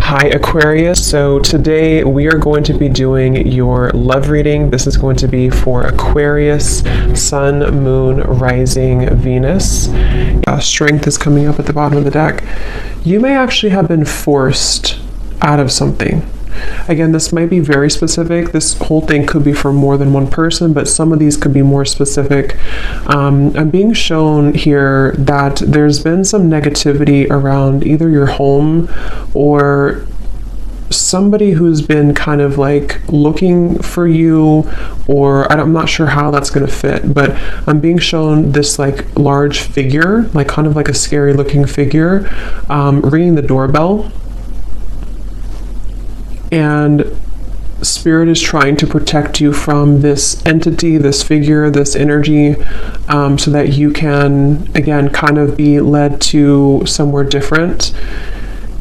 Hi Aquarius, so today we are going to be doing your love reading. This is going to be for Aquarius, Sun, Moon, Rising, Venus. Strength is coming up at the bottom of the deck. You may actually have been forced out of something. Again, this might be very specific. This whole thing could be for more than one person, but some of these could be more specific. I'm being shown here that there's been some negativity around either your home or somebody who's been kind of like looking for you, or I'm not sure how that's going to fit, but I'm being shown this like large figure, like kind of like a scary looking figure, ringing the doorbell. And Spirit is trying to protect you from this entity, this figure, this energy, so that you can, again, kind of be led to somewhere different.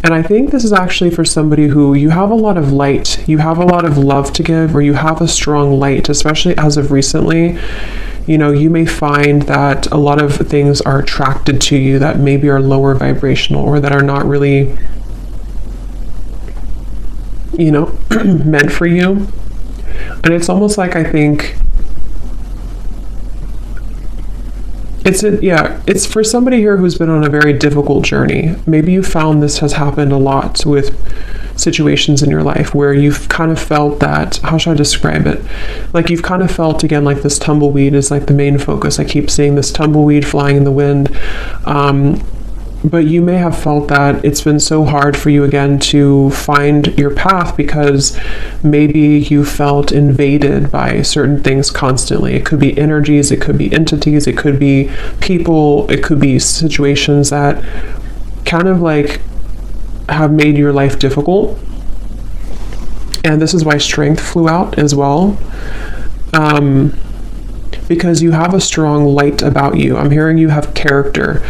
And I think this is actually for somebody who you have a lot of light, you have a lot of love to give, or you have a strong light, especially as of recently. You know, you may find that a lot of things are attracted to you that maybe are lower vibrational or that are not really, you know, meant for you. And it's almost like, I think it's for somebody here who's been on a very difficult journey. Maybe you found this has happened a lot with situations in your life where you've kind of felt that, how should I describe it? Like you've kind of felt, again, like this tumbleweed is like the main focus. I keep seeing this tumbleweed flying in the wind. But you may have felt that it's been so hard for you again to find your path because maybe you felt invaded by certain things constantly. It could be energies, it could be entities, it could be people, it could be situations that kind of like have made your life difficult. And this is why strength flew out as well. Because you have a strong light about you. I'm hearing you have character.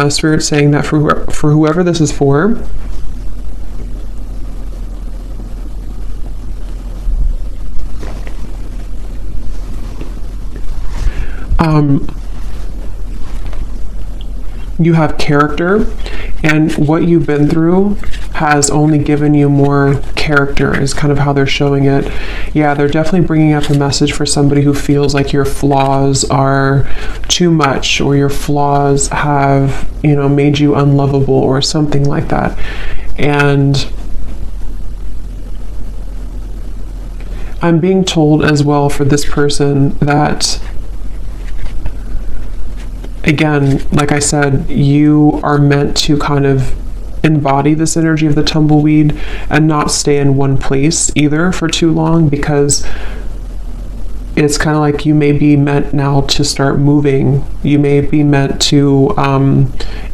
Spirit's saying that for whoever this is for, you have character, and what you've been through has only given you more character, is kind of how they're showing it. Yeah, they're definitely bringing up a message for somebody who feels like your flaws are too much, or your flaws have, you know, made you unlovable or something like that. And I'm being told as well for this person that, again, like I said, you are meant to kind of embody this energy of the tumbleweed and not stay in one place either for too long, because it's kind of like you may be meant now to start moving. You may be meant to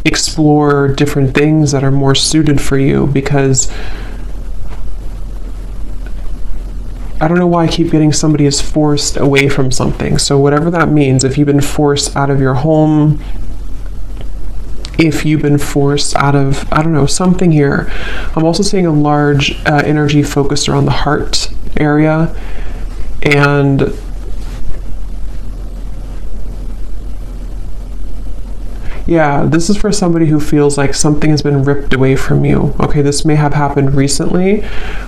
explore different things that are more suited for you, because I don't know why I keep getting somebody is forced away from something. So whatever that means, if you've been forced out of your home, if you've been forced out of, I don't know, something here. I'm also seeing a large energy focused around the heart area. And yeah, this is for somebody who feels like something has been ripped away from you. Okay, this may have happened recently,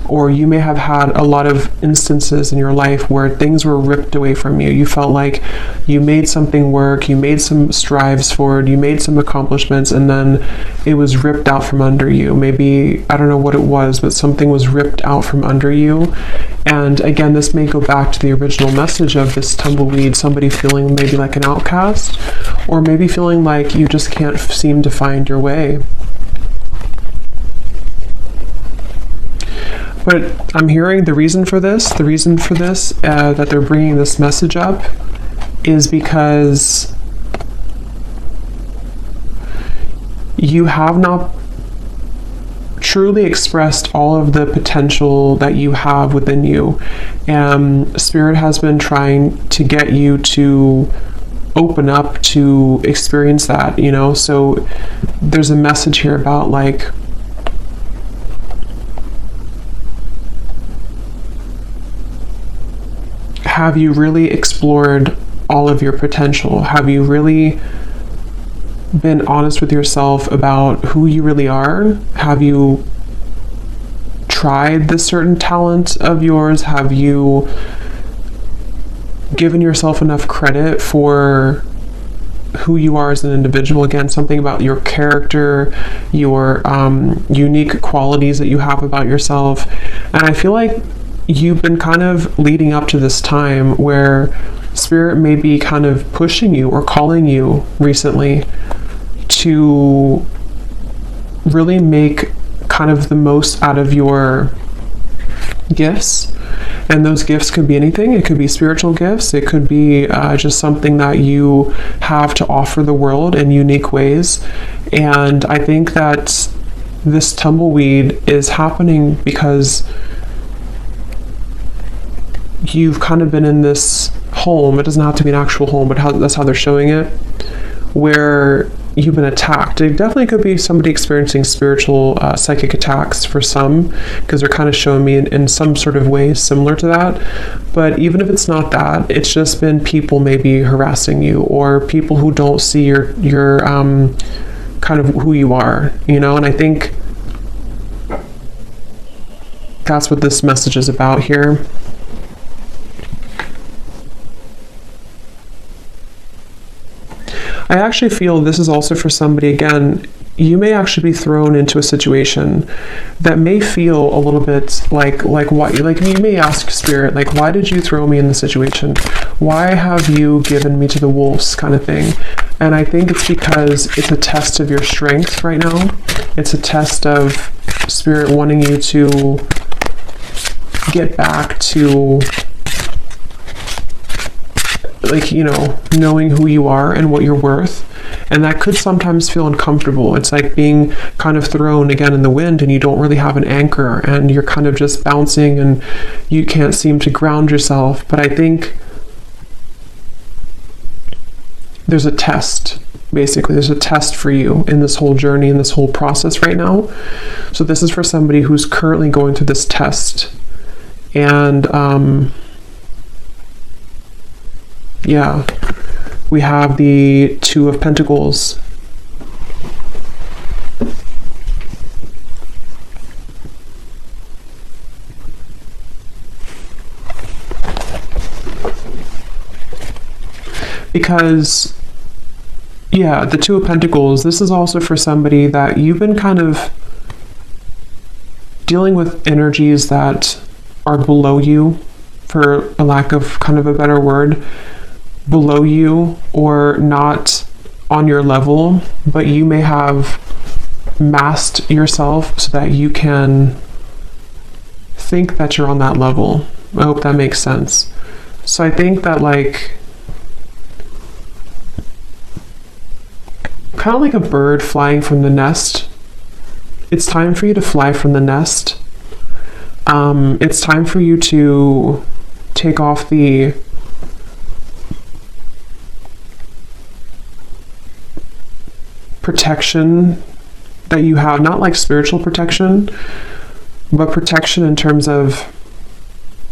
or you may have had a lot of instances in your life where things were ripped away from you. You felt like you made something work, you made some strives forward, you made some accomplishments, and then it was ripped out from under you. Maybe, I don't know what it was, but something was ripped out from under you. And again, this may go back to the original message of this tumbleweed, somebody feeling maybe like an outcast, or maybe feeling like you just can't seem to find your way. But I'm hearing the reason for this that they're bringing this message up is because you have not truly expressed all of the potential that you have within you. Spirit has been trying to get you to open up to experience that, you know. So there's a message here about like, have you really explored all of your potential? Have you really been honest with yourself about who you really are? Have you tried this certain talent of yours? Have you given yourself enough credit for who you are as an individual? Again, something about your character, your unique qualities that you have about yourself. And I feel like you've been kind of leading up to this time where Spirit may be kind of pushing you or calling you recently to really make kind of the most out of your gifts. And those gifts could be anything. It could be spiritual gifts. It could be just something that you have to offer the world in unique ways. And I think that this tumbleweed is happening because you've kind of been in this home. It doesn't have to be an actual home, but that's how they're showing it, where you've been attacked. It definitely could be somebody experiencing spiritual psychic attacks for some, because they're kind of showing me in some sort of way similar to that. But even if it's not that, it's just been people maybe harassing you, or people who don't see your kind of who you are, you know. And I think that's what this message is about here. I actually feel this is also for somebody, again, you may actually be thrown into a situation that may feel a little bit like why, like you may ask Spirit, like, why did you throw me in this situation? Why have you given me to the wolves, kind of thing? And I think it's because it's a test of your strength right now. It's a test of Spirit wanting you to get back to, like, you know, knowing who you are and what you're worth. And that could sometimes feel uncomfortable. It's like being kind of thrown again in the wind, and you don't really have an anchor, and you're kind of just bouncing and you can't seem to ground yourself. But I think there's a test. Basically, there's a test for you in this whole journey, in this whole process right now. So this is for somebody who's currently going through this test. And yeah, we have the Two of Pentacles. Because, yeah, the Two of Pentacles, this is also for somebody that you've been kind of dealing with energies that are below you, for a lack of kind of a better word, below you or not on your level, but you may have masked yourself so that you can think that you're on that level. I hope that makes sense. So I think that, like, kind of like a bird flying from the nest, it's time for you to fly from the nest. It's time for you to take off the protection that you have, not like spiritual protection, but protection in terms of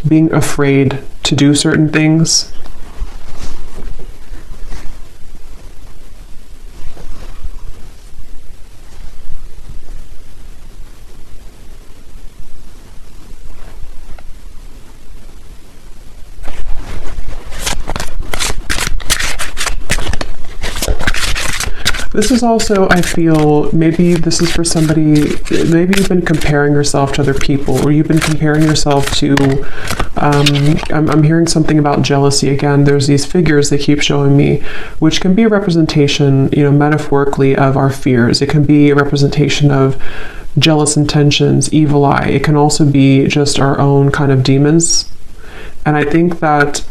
being afraid to do certain things. This is also, I feel, maybe this is for somebody, maybe you've been comparing yourself to other people, or you've been comparing yourself to, I'm hearing something about jealousy again. There's these figures they keep showing me, which can be a representation, you know, metaphorically, of our fears. It can be a representation of jealous intentions, evil eye. It can also be just our own kind of demons. And I think that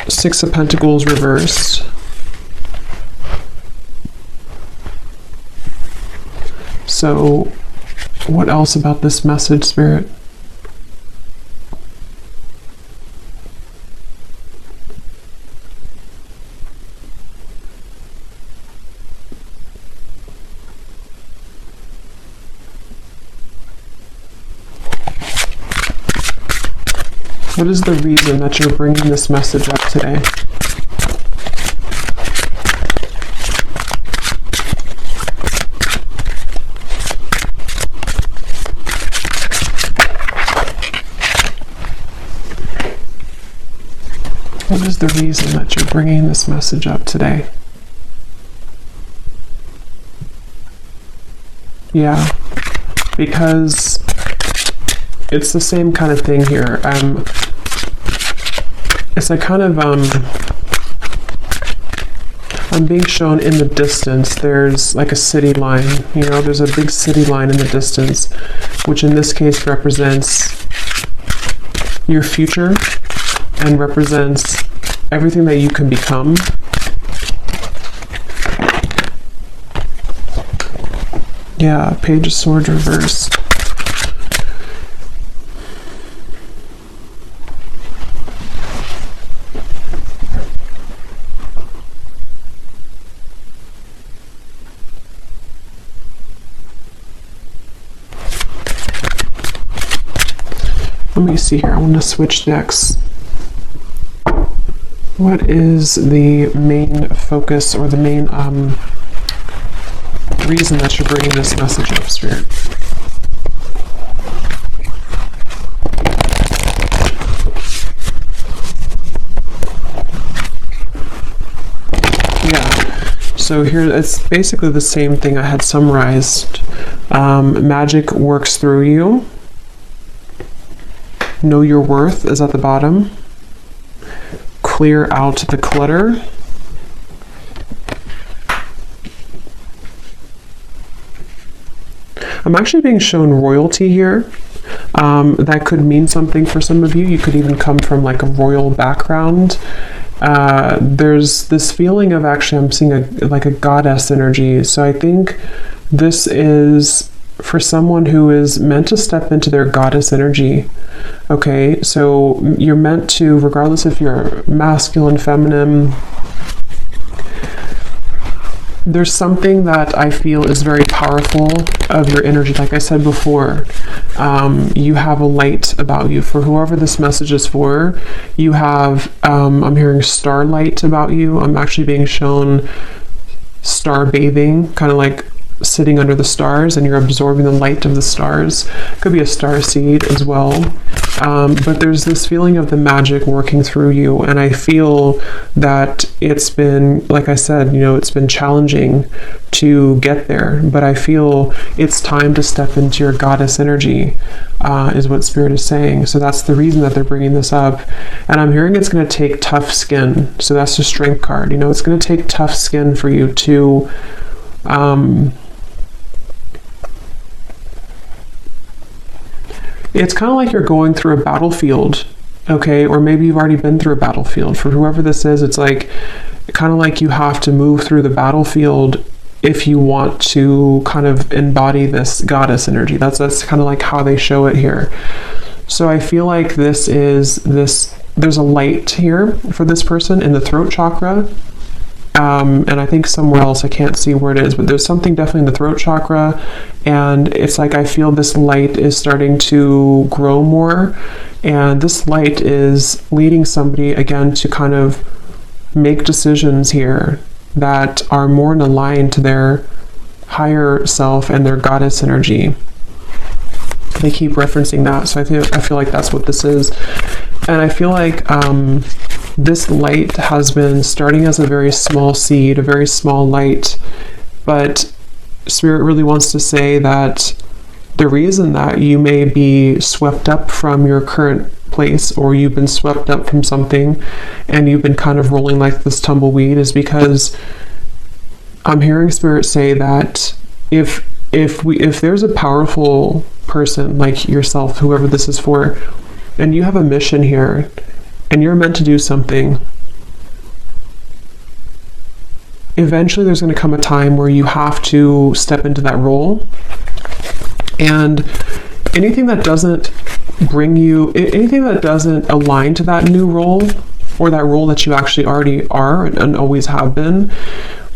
Six of Pentacles reversed. So, what else about this message, Spirit? What is the reason that you're bringing this message up today? What is the reason that you're bringing this message up today? Yeah, because it's the same kind of thing here. It's like kind of, I'm being shown in the distance, there's like a city line, you know, there's a big city line in the distance, which in this case represents your future and represents everything that you can become. Yeah, Page of Swords reversed. Let me see here. I want to switch decks. What is the main focus or the main reason that you're bringing this message up, Spirit? Yeah. So here, it's basically the same thing I had summarized. Magic works through you. Know your worth is at the bottom. Clear out the clutter. I'm actually being shown royalty here. That could mean something for some of you. You could even come from like a royal background. There's this feeling of, actually I'm seeing like a goddess energy. So I think this is for someone who is meant to step into their goddess energy. Okay, so you're meant to, regardless if you're masculine, feminine, there's something that I feel is very powerful of your energy. Like I said before, you have a light about you. For whoever this message is for, you have, I'm hearing starlight about you. I'm actually being shown star bathing, kind of like sitting under the stars, and you're absorbing the light of the stars. Could be a star seed as well. But there's this feeling of the magic working through you, and I feel that it's been, like I said, you know, it's been challenging to get there, but I feel it's time to step into your goddess energy, is what Spirit is saying. So that's the reason that they're bringing this up. And I'm hearing it's going to take tough skin. So that's the Strength card. You know, it's going to take tough skin for you to it's kind of like you're going through a battlefield, okay? Or maybe you've already been through a battlefield. For whoever this is, it's like kind of like you have to move through the battlefield if you want to kind of embody this goddess energy. That's kind of like how they show it here. So I feel like there's a light here for this person in the throat chakra. And I think somewhere else, I can't see where it is, but there's something definitely in the throat chakra, and it's like I feel this light is starting to grow more, and this light is leading somebody again to kind of make decisions here that are more in line to their higher self and their goddess energy. They keep referencing that, so I feel like that's what this is. And I feel like this light has been starting as a very small seed, a very small light, but Spirit really wants to say that the reason that you may be swept up from your current place, or you've been swept up from something and you've been kind of rolling like this tumbleweed, is because I'm hearing Spirit say that if there's a powerful person like yourself, whoever this is for, and you have a mission here, and you're meant to do something, eventually there's going to come a time where you have to step into that role. And anything that doesn't bring you, anything that doesn't align to that new role, or that role that you actually already are and always have been.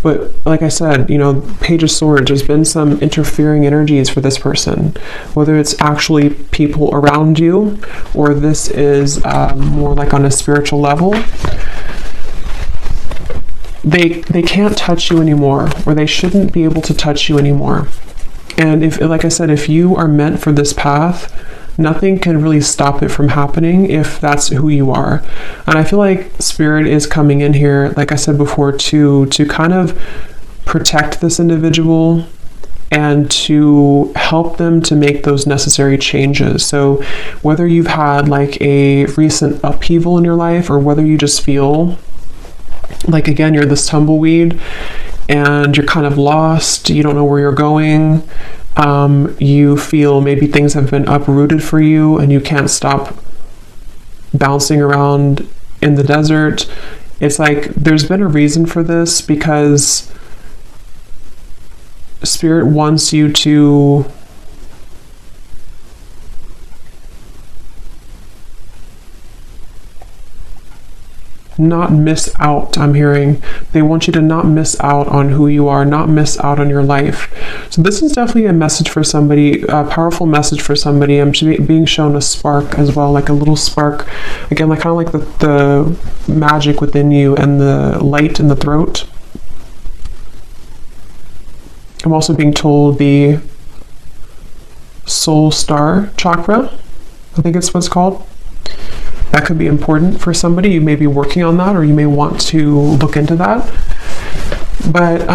But like I said, you know, Page of Swords, there's been some interfering energies for this person, whether it's actually people around you, or this is more like on a spiritual level. They can't touch you anymore, or they shouldn't be able to touch you anymore. And if, like I said, if you are meant for this path, nothing can really stop it from happening if that's who you are. And I feel like Spirit is coming in here, like I said before, to kind of protect this individual and to help them to make those necessary changes. So whether you've had like a recent upheaval in your life, or whether you just feel like, again, you're this tumbleweed and you're kind of lost, you don't know where you're going, you feel maybe things have been uprooted for you and you can't stop bouncing around in the desert. It's like there's been a reason for this, because Spirit wants you to not miss out. I'm hearing they want you to not miss out on who you are, not miss out on your life. So this is definitely a message for somebody, a powerful message for somebody. I'm being shown a spark as well, like a little spark, again, like kind of like the magic within you and the light in the throat. I'm also being told the soul star chakra, I think it's what's called. That could be important for somebody. You may be working on that, or you may want to look into that. But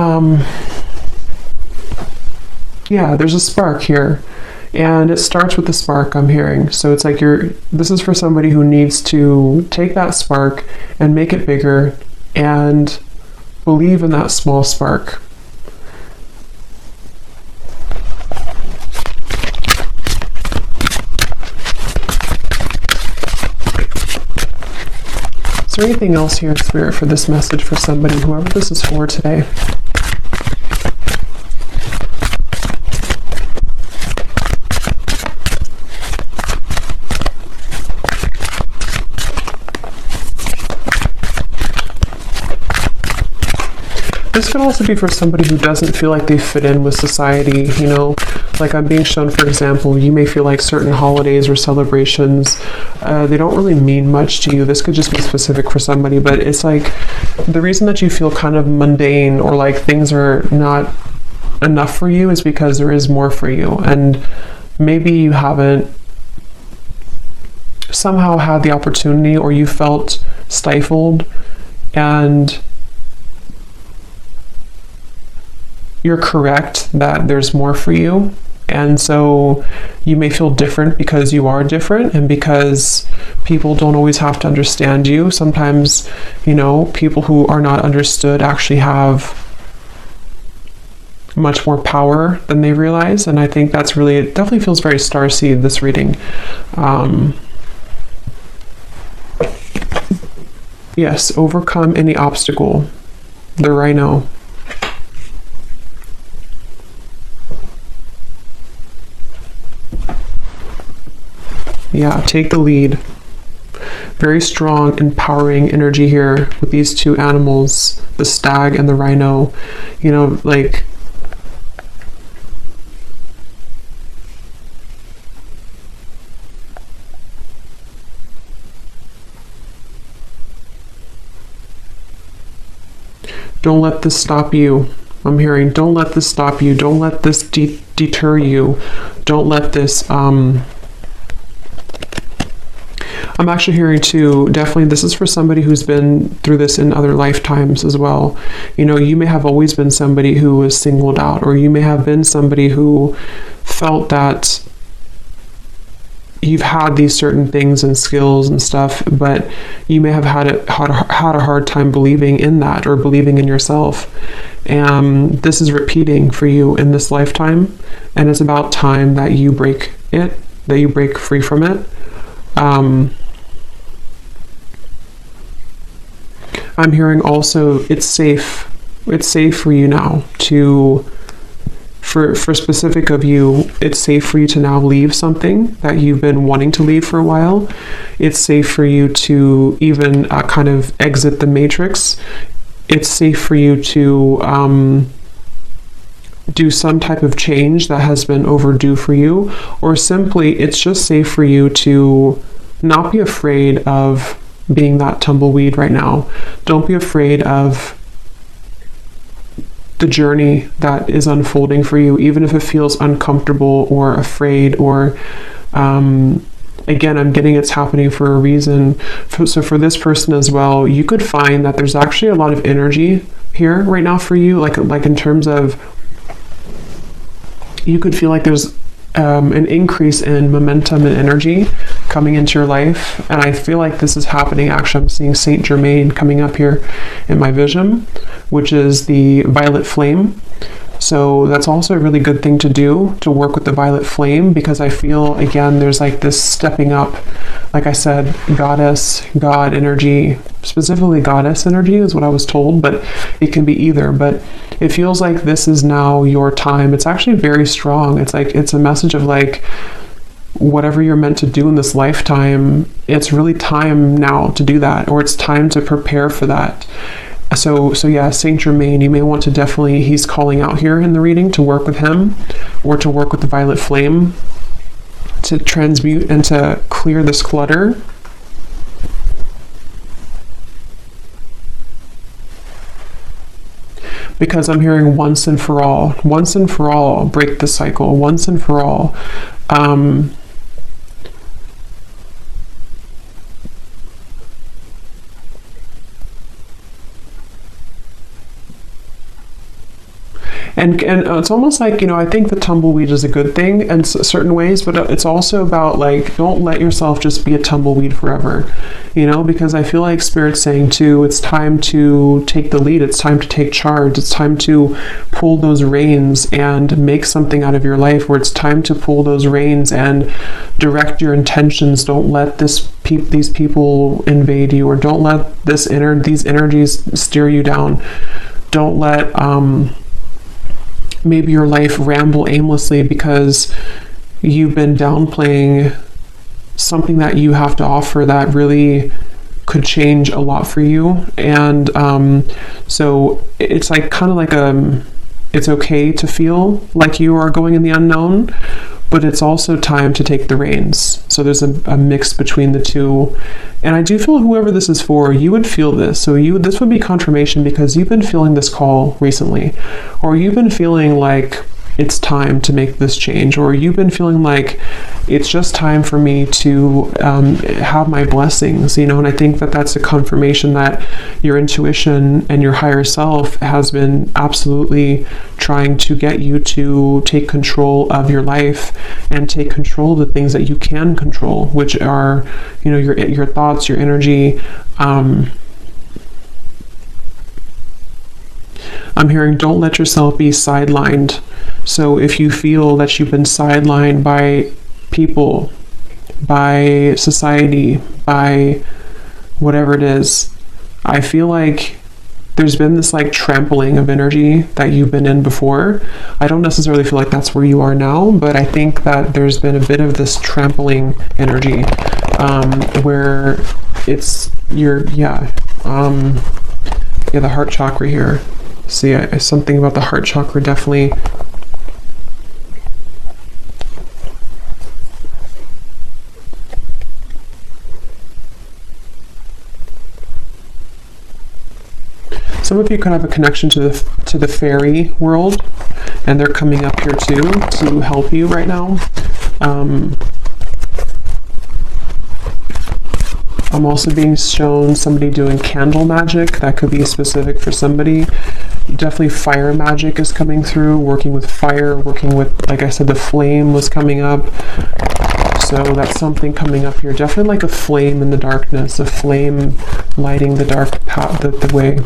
yeah, there's a spark here, and it starts with the spark, I'm hearing. So it's like this is for somebody who needs to take that spark and make it bigger and believe in that small spark. Is there anything else here, Spirit, for this message for somebody, whoever this is for today? This could also be for somebody who doesn't feel like they fit in with society, you know, like I'm being shown, for example, you may feel like certain holidays or celebrations, they don't really mean much to you. This could just be specific for somebody, but it's like the reason that you feel kind of mundane or like things are not enough for you is because there is more for you. And maybe you haven't somehow had the opportunity, or you felt stifled, and you're correct that there's more for you. And so you may feel different because you are different, and because people don't always have to understand you. Sometimes, you know, people who are not understood actually have much more power than they realize. And I think that's really, it definitely feels very starseed, this reading. Yes, overcome any obstacle. The rhino. Yeah, take the lead. Very strong, empowering energy here with these two animals, the stag and the rhino. You know, like, don't let this stop you. I'm hearing, don't let this stop you. Don't let this deter you. Don't let this, I'm actually hearing too, definitely this is for somebody who's been through this in other lifetimes as well. You know, you may have always been somebody who was singled out, or you may have been somebody who felt that you've had these certain things and skills and stuff, but you may have had a hard time believing in that, or believing in yourself. And this is repeating for you in this lifetime, and it's about time that you break it, that you break free from it. I'm hearing also it's safe for you now to, for specific of you, it's safe for you to now leave something that you've been wanting to leave for a while. It's safe for you to even kind of exit the matrix. It's safe for you to do some type of change that has been overdue for you, or simply it's just safe for you to not be afraid of being that tumbleweed right now. Don't be afraid of the journey that is unfolding for you, even if it feels uncomfortable or afraid or Again, I'm getting it's happening for a reason. So for this person as well, you could find that there's actually a lot of energy here right now for you, like in terms of, you could feel like there's an increase in momentum and energy coming into your life. And I feel like this is happening. Actually, I'm seeing Saint Germain coming up here in my vision, which is the violet flame. So that's also a really good thing to do, to work with the violet flame, because I feel, again, there's like this stepping up, like I said, goddess, God energy, specifically goddess energy is what I was told, but it can be either. But it feels like this is now your time. It's actually very strong. It's like, it's a message of like, whatever you're meant to do in this lifetime, it's really time now to do that, or it's time to prepare for that. So yeah, Saint Germain, you may want to definitely, he's calling out here in the reading to work with him, or to work with the violet flame to transmute and to clear this clutter. Because I'm hearing once and for all, break the cycle, once and for all. And it's almost like, you know, I think the tumbleweed is a good thing in certain ways, but it's also about like, don't let yourself just be a tumbleweed forever, you know, because I feel like Spirit's saying too, it's time to take the lead. It's time to take charge. It's time to pull those reins and make something out of your life, where it's time to pull those reins and direct your intentions. Don't let these people invade you, or don't let these energies steer you down. Don't let, maybe your life ramble aimlessly because you've been downplaying something that you have to offer that really could change a lot for you. And so it's like kind of like it's okay to feel like you are going in the unknown, but it's also time to take the reins. So there's a mix between the two. And I do feel whoever this is for, you would feel this. So this would be confirmation, because you've been feeling this call recently, or you've been feeling like it's time to make this change, or you've been feeling like it's just time for me to have my blessings, you know. And I think that that's a confirmation that your intuition and your higher self has been absolutely trying to get you to take control of your life and take control of the things that you can control, which are, you know, your thoughts, your energy. I'm hearing, don't let yourself be sidelined. So if you feel that you've been sidelined by people, by society, by whatever it is, I feel like there's been this like trampling of energy that you've been in before. I don't necessarily feel like that's where you are now, but I think that there's been a bit of this trampling energy, where it's the heart chakra here. See, something about the heart chakra definitely. Some of you could have a connection to the fairy world, and they're coming up here too to help you right now. I'm also being shown somebody doing candle magic. That could be specific for somebody. Definitely fire magic is coming through, working with fire, working with, like I said, the flame was coming up. So that's something coming up here. Definitely like a flame in the darkness, a flame lighting the dark path, the way.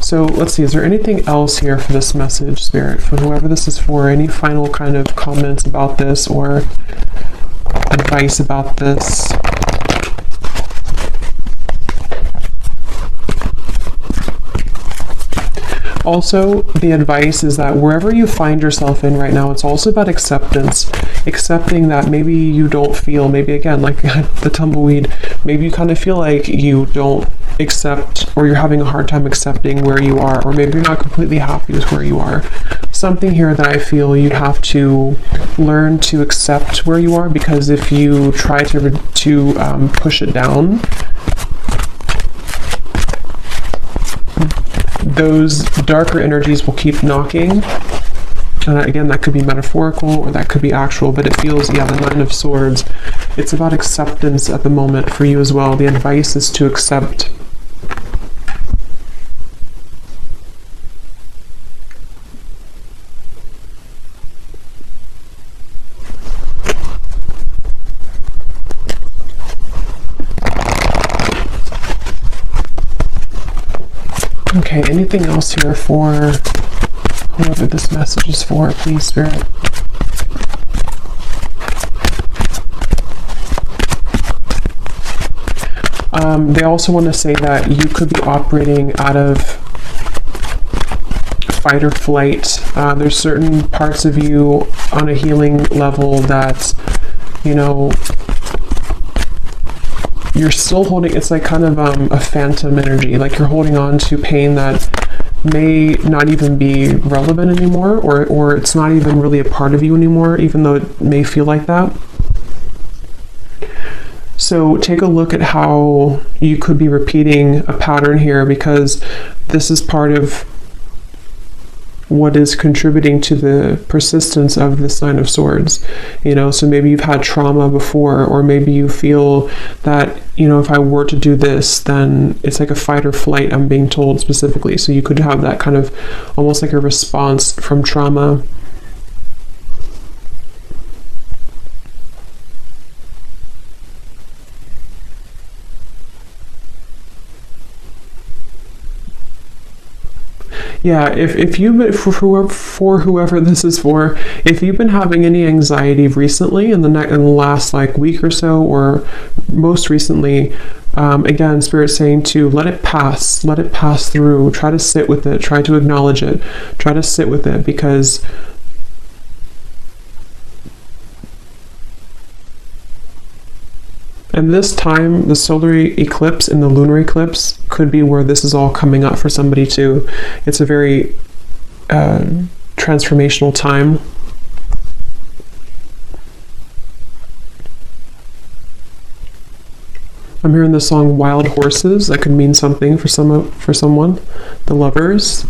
So let's see, is there anything else here for this message, Spirit, for whoever this is for? Any final kind of comments about this or advice about this? Also, the advice is that wherever you find yourself in right now, it's also about acceptance. Accepting that maybe you don't feel, maybe again, like the tumbleweed, maybe you kind of feel like you don't accept, or you're having a hard time accepting where you are, or maybe you're not completely happy with where you are. Something here that I feel you have to learn to accept where you are, because if you try to push it down, those darker energies will keep knocking And again, that could be metaphorical or that could be actual, but it feels, yeah, the Nine of Swords. It's about acceptance at the moment for you as well. The advice is to accept. Okay, anything else here for whoever this message is for, please, Spirit? They also want to say that you could be operating out of fight or flight. There's certain parts of you on a healing level that, you know, you're still holding. It's like kind of a phantom energy, like you're holding on to pain that may not even be relevant anymore, or it's not even really a part of you anymore, even though it may feel like that. So take a look at how you could be repeating a pattern here, because this is part of what is contributing to the persistence of this Nine of Swords. You know, so maybe you've had trauma before, or maybe you feel that, you know, if I were to do this, then it's like a fight or flight, I'm being told specifically. So you could have that kind of almost like a response from trauma. Yeah, if you've, for whoever this is for, if you've been having any anxiety recently in the last like week or so, or most recently, again, Spirit's saying to let it pass through, try to sit with it, try to acknowledge it, try to sit with it, because and this time, the solar eclipse and the lunar eclipse could be where this is all coming up for somebody too. It's a very transformational time. I'm hearing the song "Wild Horses." That could mean something for someone. The Lovers.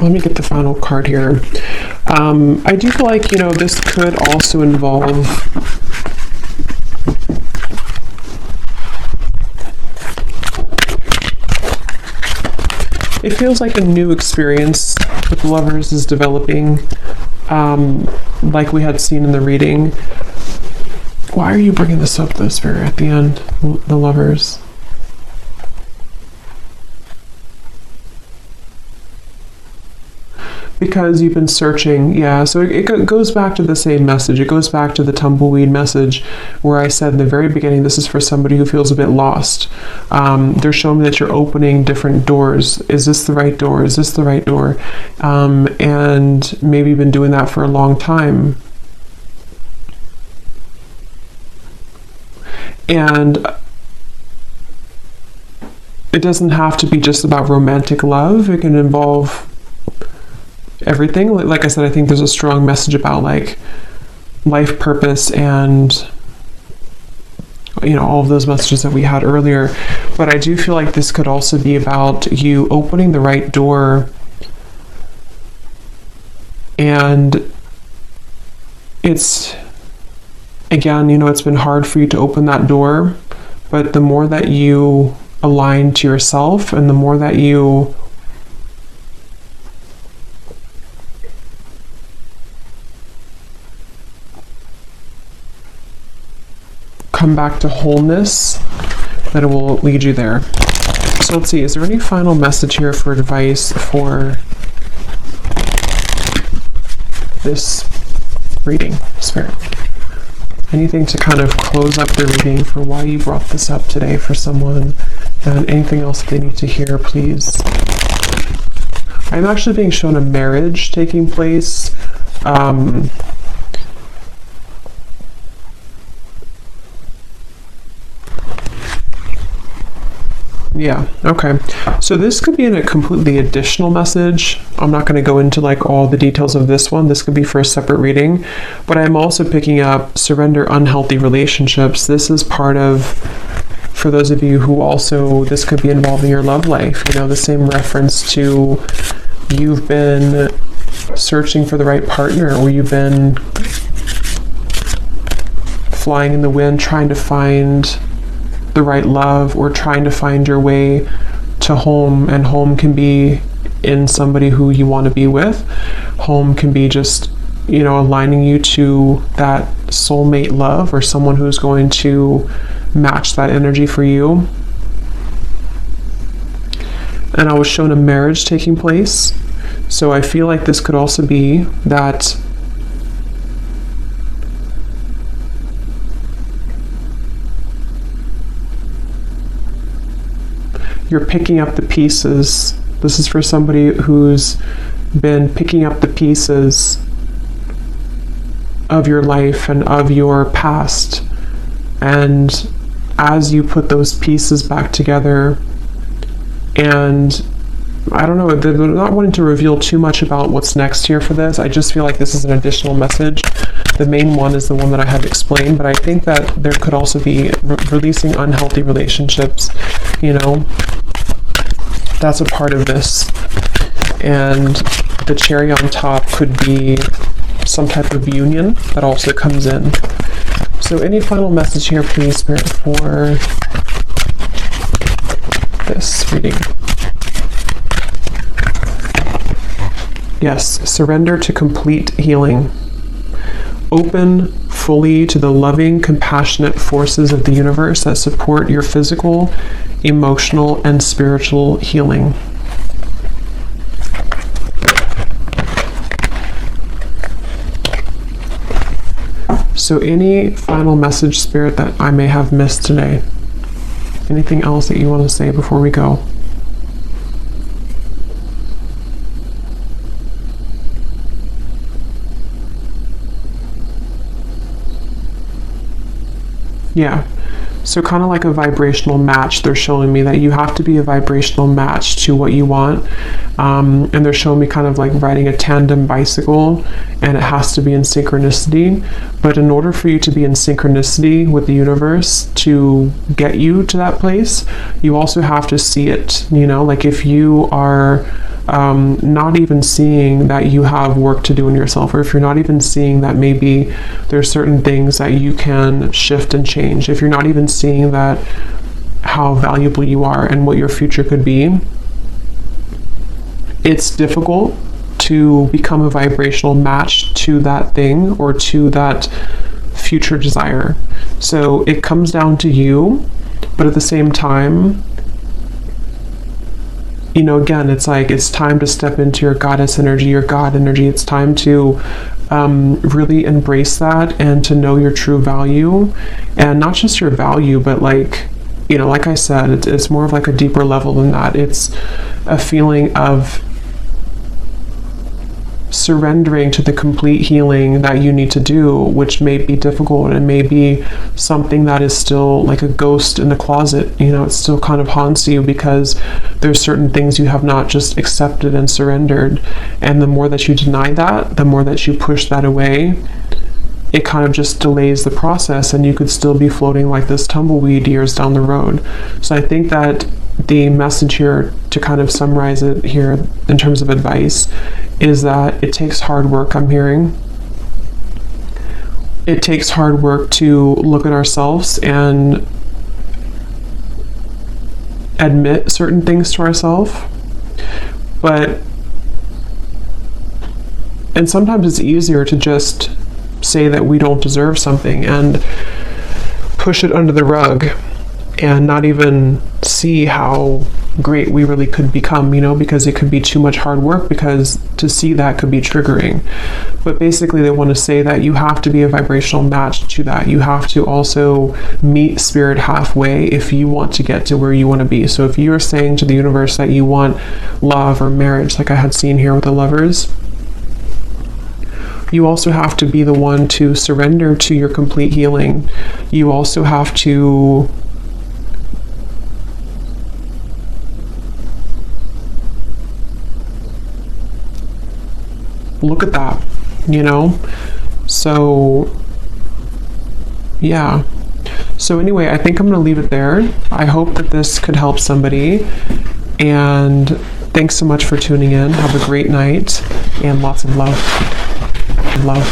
Let me get the final card here. I do feel like, you know, this could also involve it feels like a new experience with Lovers is developing, like we had seen in the reading. Why are you bringing this up, though, Spirit, at the end? The Lovers. Because you've been searching, yeah, so it goes back to the same message. It goes back to the tumbleweed message where I said in the very beginning, this is for somebody who feels a bit lost. They're showing me that you're opening different doors. Is this the right door? Is this the right door? And maybe you've been doing that for a long time. And it doesn't have to be just about romantic love. It can involve everything. Like I said, I think there's a strong message about like life purpose and, you know, all of those messages that we had earlier. But I do feel like this could also be about you opening the right door, and it's, again, you know, it's been hard for you to open that door, but the more that you aligned to yourself, and the more that you come back to wholeness, that it will lead you there. So let's see, is there any final message here for advice for this reading, Spirit? Anything to kind of close up the reading for why you brought this up today for someone, and anything else they need to hear, please? I'm actually being shown a marriage taking place. Yeah, okay. So this could be in a completely additional message. I'm not going to go into like all the details of this one. This could be for a separate reading. But I'm also picking up surrender unhealthy relationships. This is part of, for those of you who also, this could be involving your love life. You know, the same reference to you've been searching for the right partner, or you've been flying in the wind trying to find the right love, or trying to find your way to home. And home can be in somebody who you want to be with. Home can be just, you know, aligning you to that soulmate love, or someone who's going to match that energy for you. And I was shown a marriage taking place. So I feel like this could also be that you're picking up the pieces. This is for somebody who's been picking up the pieces of your life and of your past. And as you put those pieces back together, and I don't know, they're not wanting to reveal too much about what's next here for this. I just feel like this is an additional message. The main one is the one that I have explained, but I think that there could also be releasing unhealthy relationships, you know. That's a part of this. And the cherry on top could be some type of union that also comes in. So any final message here, please, Spirit, for this reading? Yes, surrender to complete healing. Open fully to the loving, compassionate forces of the universe that support your physical, emotional, and spiritual healing. So any final message, Spirit, that I may have missed today? Anything else that you want to say before we go? Yeah. So kind of like a vibrational match, they're showing me that you have to be a vibrational match to what you want. And they're showing me kind of like riding a tandem bicycle, and it has to be in synchronicity. But in order for you to be in synchronicity with the universe to get you to that place, you also have to see it. You know, like if you are not even seeing that you have work to do in yourself, or if you're not even seeing that maybe there's certain things that you can shift and change, if you're not even seeing that how valuable you are and what your future could be, it's difficult to become a vibrational match to that thing or to that future desire. So it comes down to you, but at the same time, you know, again, it's like it's time to step into your goddess energy, your God energy. It's time to really embrace that and to know your true value, and not just your value, but like, you know, like I said, it's more of like a deeper level than that. It's a feeling of surrendering to the complete healing that you need to do, which may be difficult and may be something that is still like a ghost in the closet. You know, it still kind of haunts you because there's certain things you have not just accepted and surrendered. And the more that you deny that, the more that you push that away, it kind of just delays the process, and you could still be floating like this tumbleweed years down the road. So I think that the message here, to kind of summarize it here in terms of advice, is that it takes hard work. I'm hearing it takes hard work to look at ourselves and admit certain things to ourselves. And sometimes it's easier to just say that we don't deserve something and push it under the rug and not even see how great we really could become, because it could be too much hard work, because to see that could be triggering. But basically they want to say that you have to be a vibrational match to that. You have to also meet spirit halfway if you want to get to where you want to be. So if you're saying to the universe that you want love or marriage, like I had seen here with the Lovers, you also have to be the one to surrender to your complete healing. You also have to look at that, So, yeah. So anyway, I think I'm going to leave it there. I hope that this could help somebody. And thanks so much for tuning in. Have a great night and lots of love. Love.